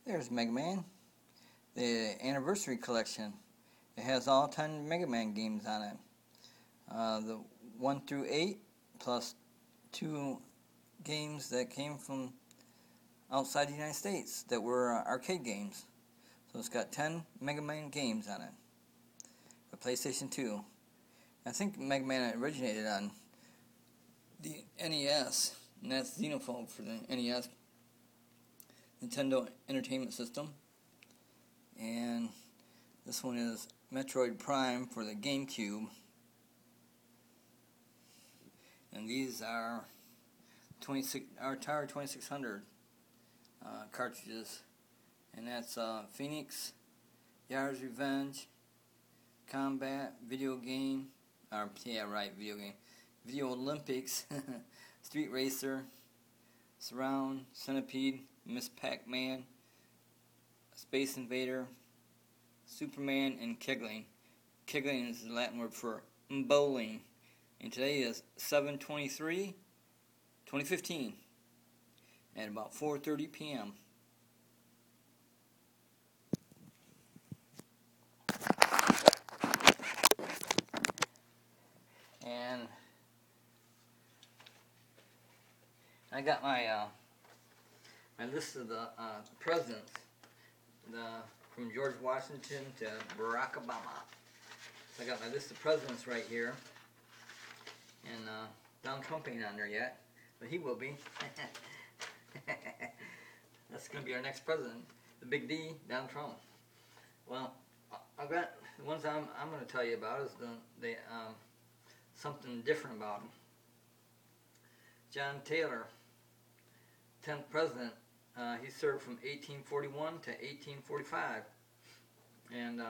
There's Mega Man, the Anniversary Collection. It has all 10 Mega Man games on it. The 1 through 8, plus 2 games that came from outside the United States that were arcade games. So it's got 10 Mega Man games on it for PlayStation 2. I think Mega Man originated on the NES, and that's Xenophobe for the NES, Nintendo Entertainment System. And this one is Metroid Prime for the GameCube. And these are Atari 2600 cartridges. And that's Phoenix, Yars' Revenge, Combat, Video Game, Video Game, Video Olympics, Street Racer, Surround, Centipede, Miss Pac-Man, Space Invader, Superman, and Kegling. Kegling is the Latin word for bowling. And today is 7/23/2015 at about 4:30 p.m. And I got my my list of the presidents, from George Washington to Barack Obama. So I got my list of presidents right here, and Donald Trump ain't on there yet, but he will be. That's going to be our next president, the Big D, Donald Trump. Well, I've got the ones I'm going to tell you about is the something different about him. John Taylor, 10th president. He served from 1841 to 1845, and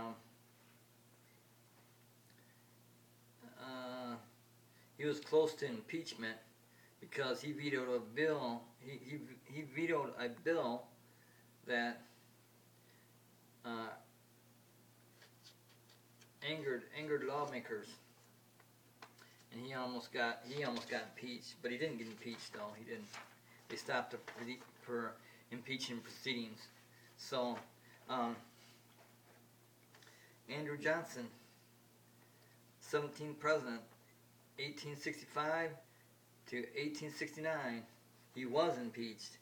he was close to impeachment because he vetoed a bill. He vetoed a bill that angered lawmakers, and he almost got impeached. But he didn't get impeached, though. He didn't. They stopped for impeachment proceedings. So, Andrew Johnson, 17th president, 1865 to 1869, he was impeached.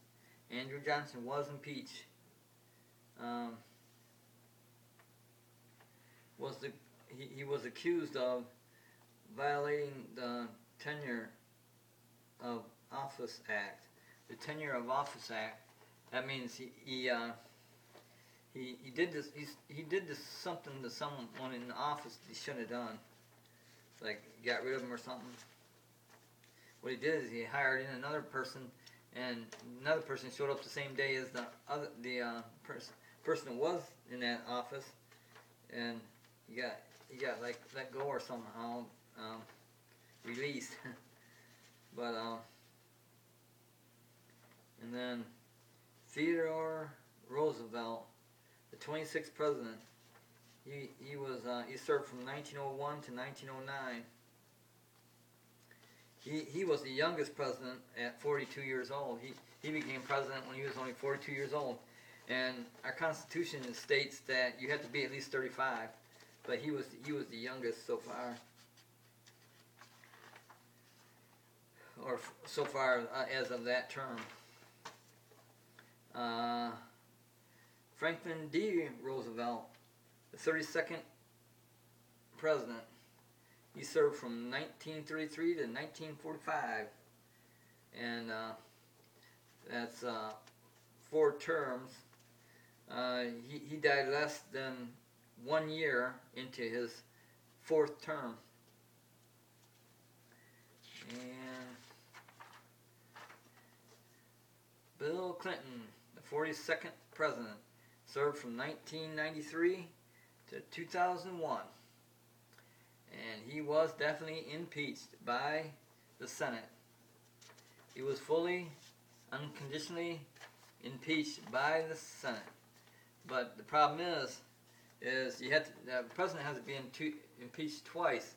Andrew Johnson was impeached. He was accused of violating the Tenure of Office Act. The Tenure of Office Act. That means he did this something to someone in the office that he shouldn't have done. Like got rid of him or something. What he did is he hired in another person, and another person showed up the same day as the person that was in that office, and he got like let go or somehow released. But and then Theodore Roosevelt, the 26th president. He served from 1901 to 1909. He was the youngest president at 42 years old. He became president when he was only 42 years old. And our Constitution states that you have to be at least 35, but he was the youngest so far. Or so far as of that term. Franklin D. Roosevelt, the 32nd president. He served from 1933 to 1945, and that's 4 terms. He died less than 1 year into his 4th term. And Bill Clinton, the 42nd president, served from 1993 to 2001. And he was definitely impeached by the Senate. He was fully, unconditionally impeached by the Senate. But the problem is the president has to be impeached twice.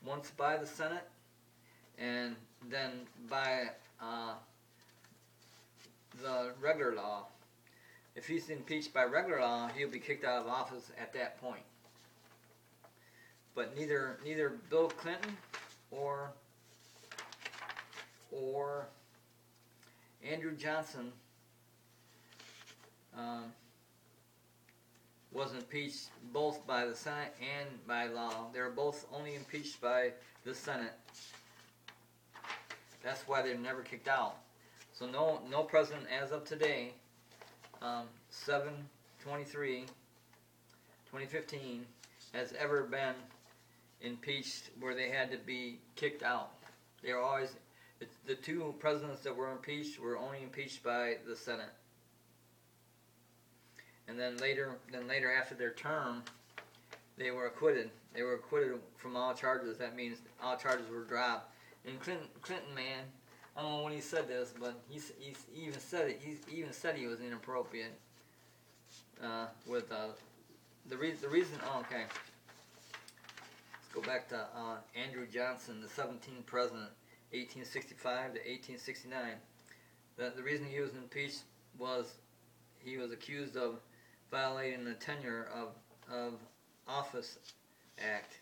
Once by the Senate, and then by the regular law. if he's impeached by regular law, he'll be kicked out of office at that point. But neither Bill Clinton or Andrew Johnson was impeached both by the Senate and by law. They were both only impeached by the Senate. That's why they're never kicked out. So no president as of today, 7/23/2015, has ever been impeached where they had to be kicked out. They were always, the two presidents that were impeached were only impeached by the Senate. And then later after their term, they were acquitted. They were acquitted from all charges. That means all charges were dropped. And Clinton, man, I don't know when he said this, but he even said it. He even said he was inappropriate with the reason. Oh, okay. Let's go back to Andrew Johnson, the 17th president, 1865 to 1869. The reason he was impeached was he was accused of violating the Tenure of Office Act.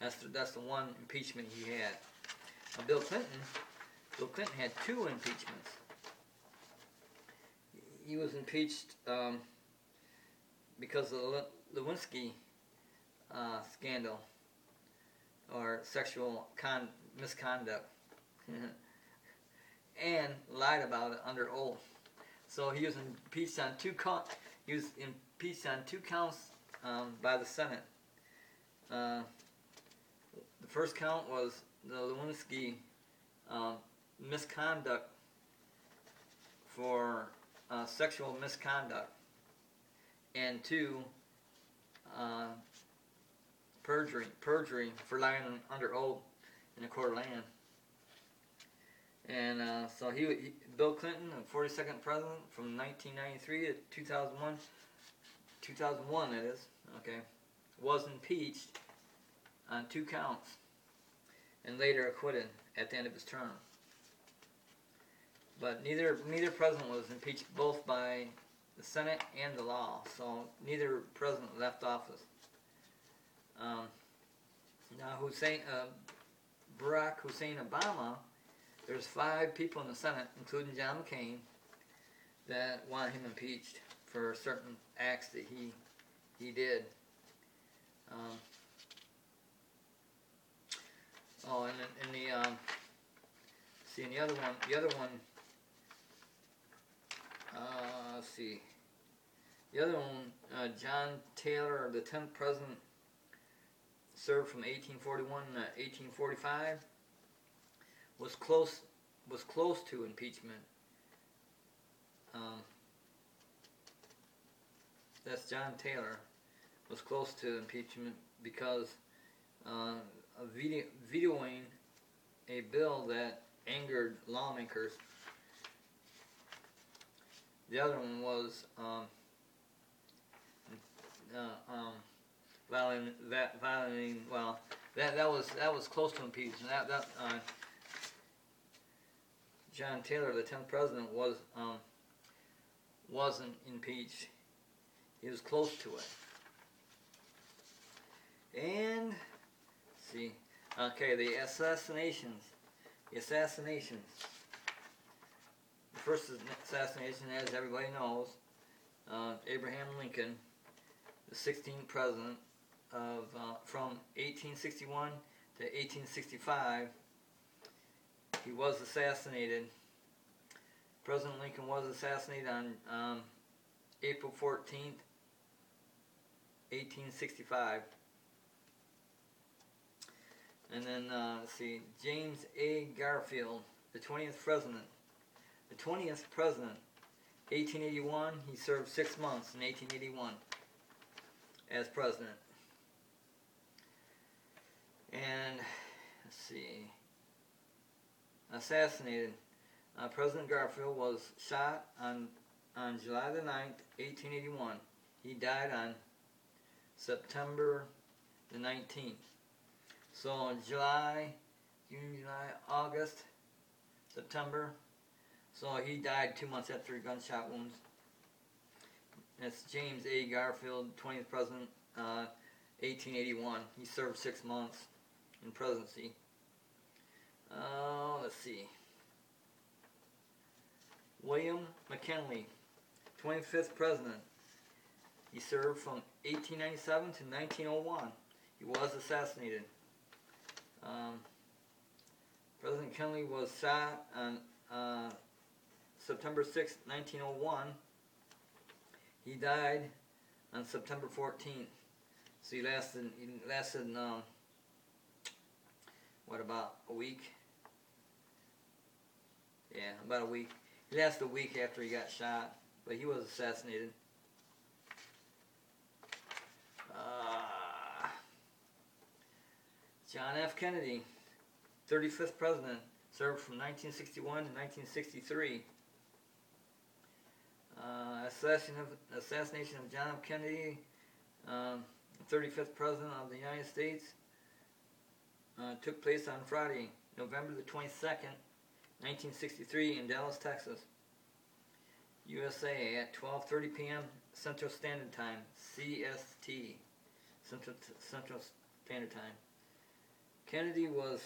That's the one impeachment he had. Now, Bill Clinton had two impeachments. He was impeached because of the Lewinsky scandal, or sexual misconduct, and lied about it under oath. So he was impeached on two counts. He was impeached on two counts by the Senate. The first count was the Lewinsky misconduct for sexual misconduct, and two, perjury for lying under oath in a court of land. And so Bill Clinton, the 42nd president from 1993 to 2001 that is, okay, was impeached on two counts and later acquitted at the end of his term. But neither president was impeached both by the Senate and the law, so neither president left office. Now Barack Hussein Obama, there's 5 people in the Senate, including John McCain, that want him impeached for certain acts that he did. And the other one, let's see. The other one, John Taylor, the 10th president, served from 1841 to 1845. Was close to impeachment. That's John Taylor. Was close to impeachment because of vetoing a bill that angered lawmakers. The other one was violating. Well, that was close to impeachment. John Taylor, the 10th president, wasn't impeached. He was close to it. And let's see, okay, the assassinations. The first assassination, as everybody knows, Abraham Lincoln, the 16th president from 1861 to 1865. He was assassinated. President Lincoln was assassinated on April 14th, 1865. And then, let's see, James A. Garfield, the 20th president. 1881, he served 6 months in 1881 as president. And, let's see, assassinated. President Garfield was shot on July the 9th, 1881. He died on September the 19th. So in July, June, July, August, September. So he died 2 months after gunshot wounds. That's James A. Garfield, 20th President, 1881. He served 6 months in presidency. Let's see. William McKinley, 25th President. He served from 1897 to 1901. He was assassinated. President McKinley was shot on September 6, 1901. He died on September 14th. So he lasted what, about a week? Yeah, about a week. He lasted a week after he got shot, but he was assassinated. John F. Kennedy, 35th President, served from 1961 to 1963. Assassination of John F. Kennedy, 35th President of the United States, took place on Friday, November the 22nd, 1963 in Dallas, Texas, USA at 12:30 p.m. Central Standard Time, CST, Central Standard Time. Kennedy was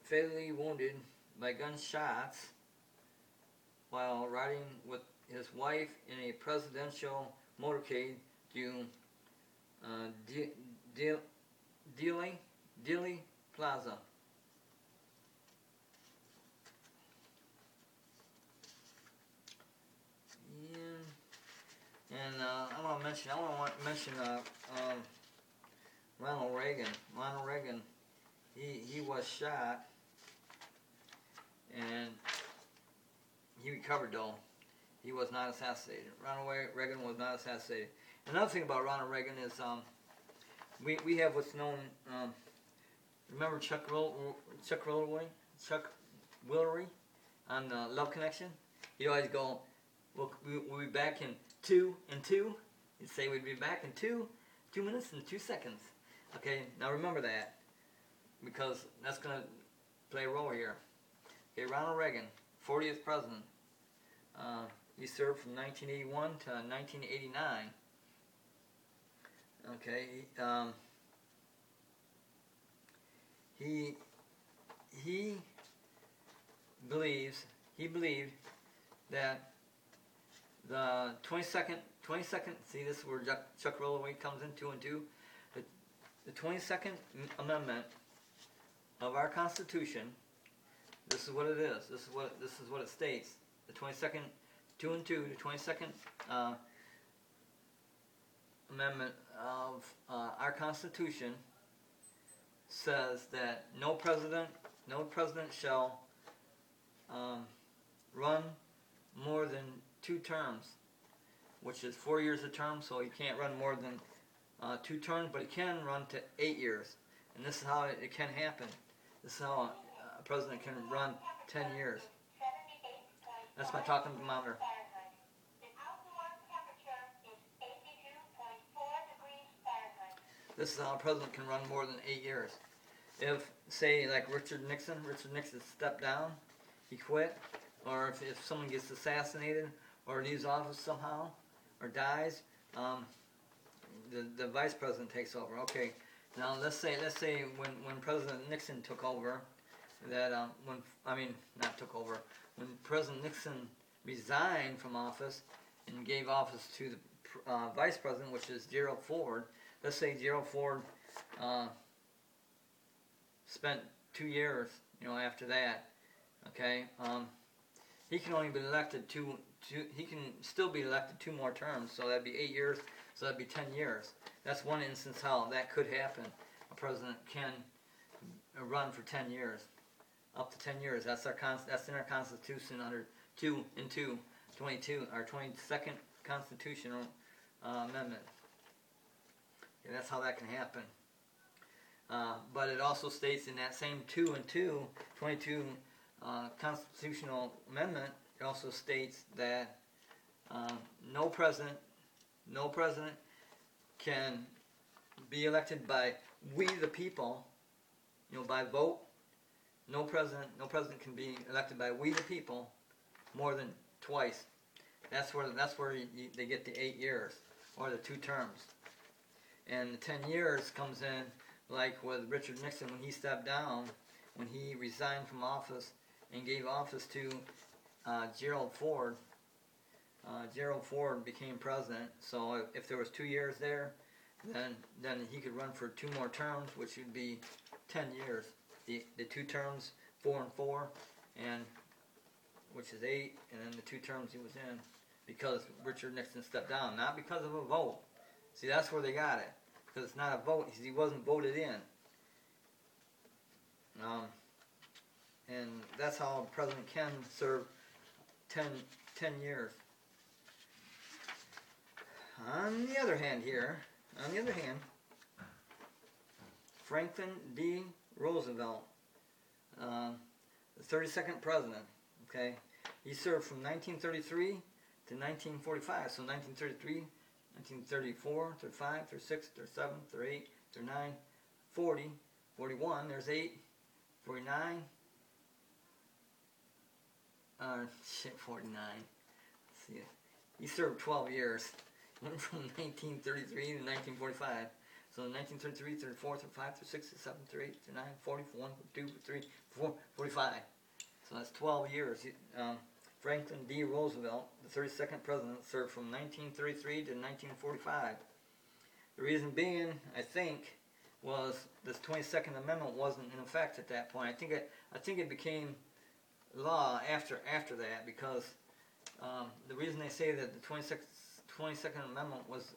fatally wounded by gunshots while riding with his wife in a presidential motorcade to Dealey Plaza. And I want to mention Ronald Reagan. Ronald Reagan, he was shot, and he recovered though. He was not assassinated. Ronald Reagan was not assassinated. Another thing about Ronald Reagan is we have what's known. Remember Chuck Woolery on Love Connection? He'd always go, we'll be back in 2 and 2. He'd say we'd be back in 2 minutes and 2 seconds. Okay, now remember that, because that's going to play a role here. Okay, Ronald Reagan, 40th President. He served from 1981 to 1989. Okay, he believed that the 22nd, see, this is where Chuck Woolery comes in, 2 and 2. The 22nd Amendment of our Constitution, this is what it is. This is what it states. The 22nd, 2 and 2, the 22nd Amendment of our Constitution says that no president shall run more than 2 terms, which is 4 years a term. So he can't run more than 2 terms, but he can run to 8 years. And this is how it can happen. This is how a president can run 10 years. That's my talking thermometer. This is how a president can run more than 8 years. If, say, like Richard Nixon stepped down, he quit, or if someone gets assassinated or leaves office somehow or dies, the vice president takes over. Okay, now let's say when President Nixon took over, that when President Nixon resigned from office and gave office to the vice president, which is Gerald Ford. Let's say Gerald Ford spent 2 years, after that. Okay, he can only be elected he can still be elected 2 more terms, so that'd be 8 years. So that'd be 10 years. That's one instance how that could happen. A president can run for 10 years, up to 10 years. That's in our Constitution under 2 and 2, 22, our 22nd Constitutional Amendment. Okay, that's how that can happen. But it also states in that same 2 and 2, 22 Constitutional Amendment, it also states that no president can be elected by we the people, by vote. No president can be elected by we the people more than twice. That's where they get the 8 years or the 2 terms. And the 10 years comes in like with Richard Nixon when he stepped down, when he resigned from office and gave office to Gerald Ford. Gerald Ford became president, so if there was 2 years there, then he could run for 2 more terms, which would be 10 years. The 2 terms, 4 and 4, and which is 8, and then the 2 terms he was in, because Richard Nixon stepped down, not because of a vote. See, that's where they got it, because it's not a vote, he wasn't voted in. And that's how President Ken served 10 years. On the other hand, Franklin D. Roosevelt, the 32nd president, okay, he served from 1933 to 1945, so 1933, 1934, 35, 36, 37, 38, 39, 40, 41, there's 8, 49, 49, let's see, he served 12 years, went from 1933 to 1945, so 1933, 34, 35, 36, 37, 38, 39, 40, 41, 42, 43, 44, 45, so that's 12 years. Franklin D. Roosevelt, the 32nd president, served from 1933 to 1945. The reason being, I think, was this 22nd Amendment wasn't in effect at that point. I think it became law after that, because the reason they say that the 22nd Amendment was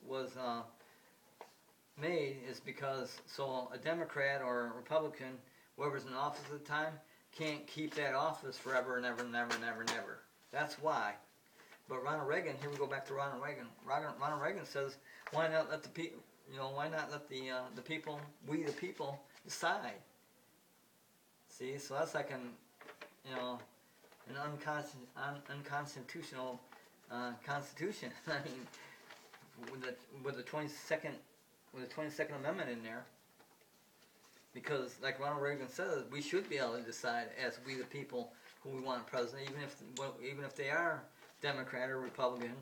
made is because so a Democrat or a Republican, whoever's in office at the time, can't keep that office forever and ever and ever and ever and ever. That's why. But Ronald Reagan, here we go back to Ronald Reagan. Ronald Reagan says, why not let the people, why not let the people, we the people, decide? See, so that's like an unconstitutional constitution. I mean, with the 22nd Amendment in there, because like Ronald Reagan says, we should be able to decide as we the people who we want president, even if they are Democrat or Republican,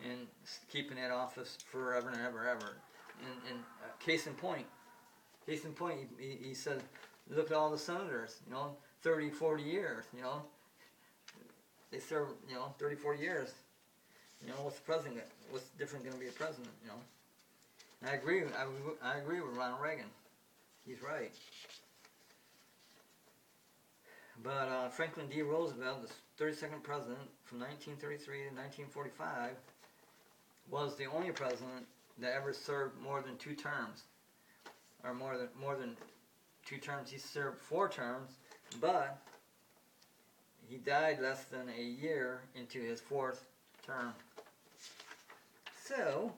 and keeping that office forever and ever, ever. And case in point, he said, look at all the senators, 30, 40 years, they serve, 30, 40 years. What's the president? What's different going to be a president? And I agree with Ronald Reagan. He's right. But Franklin D. Roosevelt, the 32nd president from 1933 to 1945, was the only president that ever served more than 2 terms, or more than 2 terms. He served 4 terms, but he died less than a year into his 4th term. So,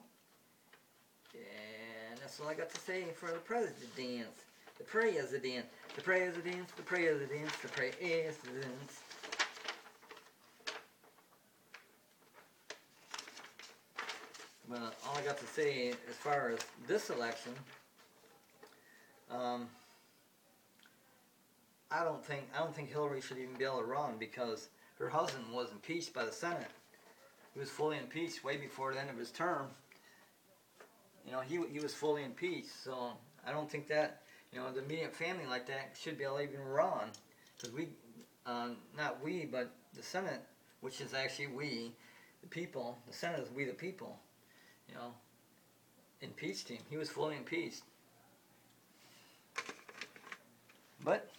and that's all I got to say for the president's. The president. The president. The president. The president. Well, all I got to say as far as this election, I don't think Hillary should even be able to run, because her husband was impeached by the Senate. He was fully impeached way before the end of his term. He was fully impeached, so I don't think that, the immediate family like that should be able to even run, because not we, but the Senate, which is actually we, the people, the Senate is we the people, impeached him. He was fully impeached. But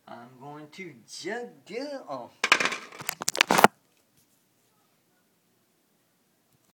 I'm going to